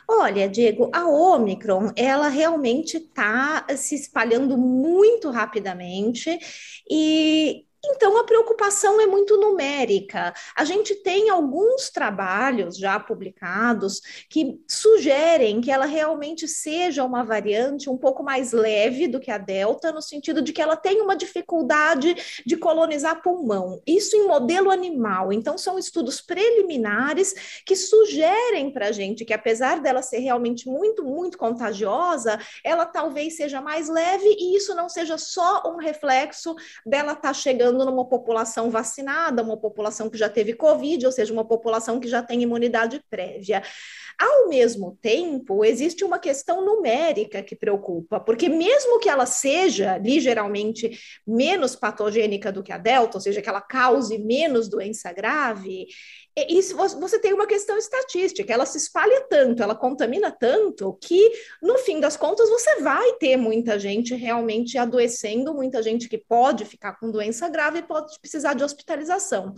Olha, Diego, a Omicron, ela realmente está se espalhando muito rapidamente e então a preocupação é muito numérica. A gente tem alguns trabalhos já publicados que sugerem que ela realmente seja uma variante um pouco mais leve do que a Delta, no sentido de que ela tem uma dificuldade de colonizar pulmão. Isso em modelo animal. Então, são estudos preliminares que sugerem para a gente que, apesar dela ser realmente muito, muito contagiosa, ela talvez seja mais leve e isso não seja só um reflexo dela estar chegando numa população vacinada, uma população que já teve Covid, ou seja, uma população que já tem imunidade prévia. Ao mesmo tempo, existe uma questão numérica que preocupa, porque mesmo que ela seja ligeiramente menos patogênica do que a Delta, ou seja, que ela cause menos doença grave, isso você tem uma questão estatística, ela se espalha tanto, ela contamina tanto, que no fim das contas você vai ter muita gente realmente adoecendo, muita gente que pode ficar com doença grave e pode precisar de hospitalização.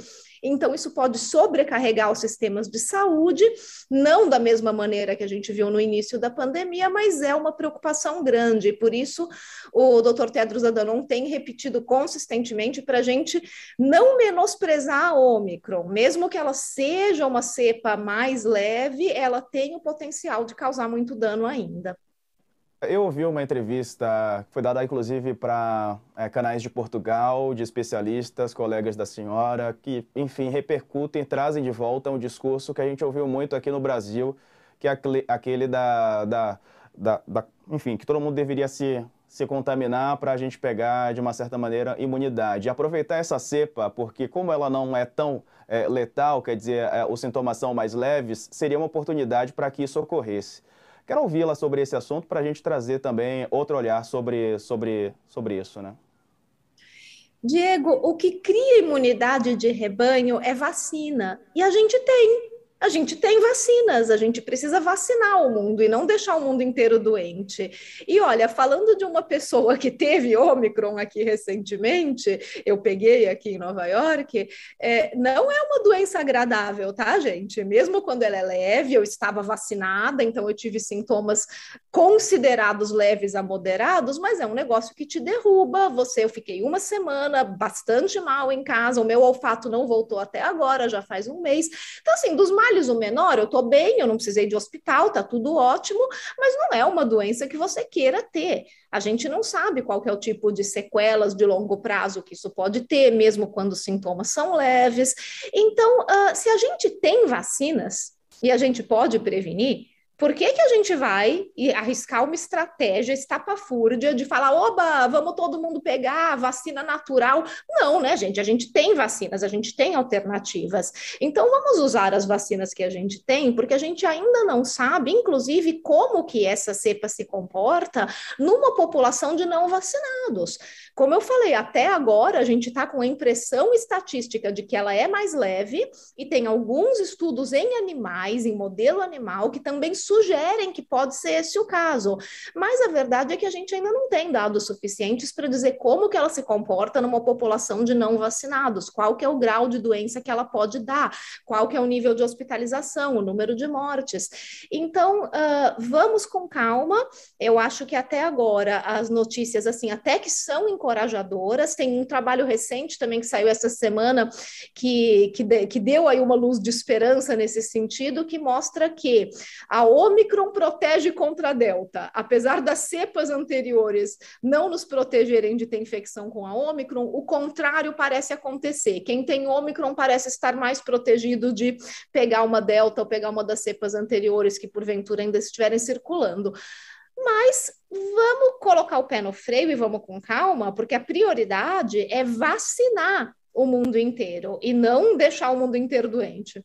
Então, isso pode sobrecarregar os sistemas de saúde, não da mesma maneira que a gente viu no início da pandemia, mas é uma preocupação grande. E por isso, o Dr. Tedros Adhanom tem repetido consistentemente para a gente não menosprezar a Ômicron, mesmo que ela seja uma cepa mais leve, ela tem o potencial de causar muito dano ainda. Eu ouvi uma entrevista que foi dada, inclusive, para canais de Portugal, de especialistas, colegas da senhora, que, enfim, repercutem, trazem de volta um discurso que a gente ouviu muito aqui no Brasil, que é aquele enfim, que todo mundo deveria se contaminar para a gente pegar, de uma certa maneira, imunidade. E aproveitar essa cepa, porque como ela não é tão letal, quer dizer, os sintomas são mais leves, seria uma oportunidade para que isso ocorresse. Quero ouvi-la sobre esse assunto para a gente trazer também outro olhar sobre isso, né? Diego, o que cria imunidade de rebanho é vacina. E a gente tem. A gente tem vacinas, a gente precisa vacinar o mundo e não deixar o mundo inteiro doente. E olha, falando de uma pessoa que teve Ômicron aqui recentemente, eu peguei aqui em Nova York, não é uma doença agradável, tá, gente? Mesmo quando ela é leve, eu estava vacinada, então eu tive sintomas considerados leves a moderados, mas é um negócio que te derruba. Eu fiquei uma semana bastante mal em casa, o meu olfato não voltou até agora, já faz um mês. Então, assim, dos males o menor, eu tô bem, eu não precisei de hospital, tá tudo ótimo, mas não é uma doença que você queira ter. A gente não sabe qual que é o tipo de sequelas de longo prazo que isso pode ter, mesmo quando os sintomas são leves. Então, se a gente tem vacinas e a gente pode prevenir, por que que a gente vai arriscar uma estratégia estapafúrdia de falar, oba, vamos todo mundo pegar vacina natural? Não, né, gente? A gente tem vacinas, a gente tem alternativas. Então, vamos usar as vacinas que a gente tem, porque a gente ainda não sabe, inclusive, como que essa cepa se comporta numa população de não vacinados. Como eu falei, até agora a gente está com a impressão estatística de que ela é mais leve e tem alguns estudos em animais, em modelo animal, que também sugerem que pode ser esse o caso. Mas a verdade é que a gente ainda não tem dados suficientes para dizer como que ela se comporta numa população de não vacinados, qual que é o grau de doença que ela pode dar, qual que é o nível de hospitalização, o número de mortes. Então, vamos com calma. Eu acho que até agora as notícias, assim, até que são encorajadoras. Tem um trabalho recente também que saiu essa semana que deu aí uma luz de esperança nesse sentido, que mostra que a Omicron protege contra a Delta. Apesar das cepas anteriores não nos protegerem de ter infecção com a Omicron, o contrário parece acontecer. Quem tem Omicron parece estar mais protegido de pegar uma Delta ou pegar uma das cepas anteriores que porventura ainda estiverem circulando. Mas vamos colocar o pé no freio e vamos com calma, porque a prioridade é vacinar o mundo inteiro e não deixar o mundo inteiro doente.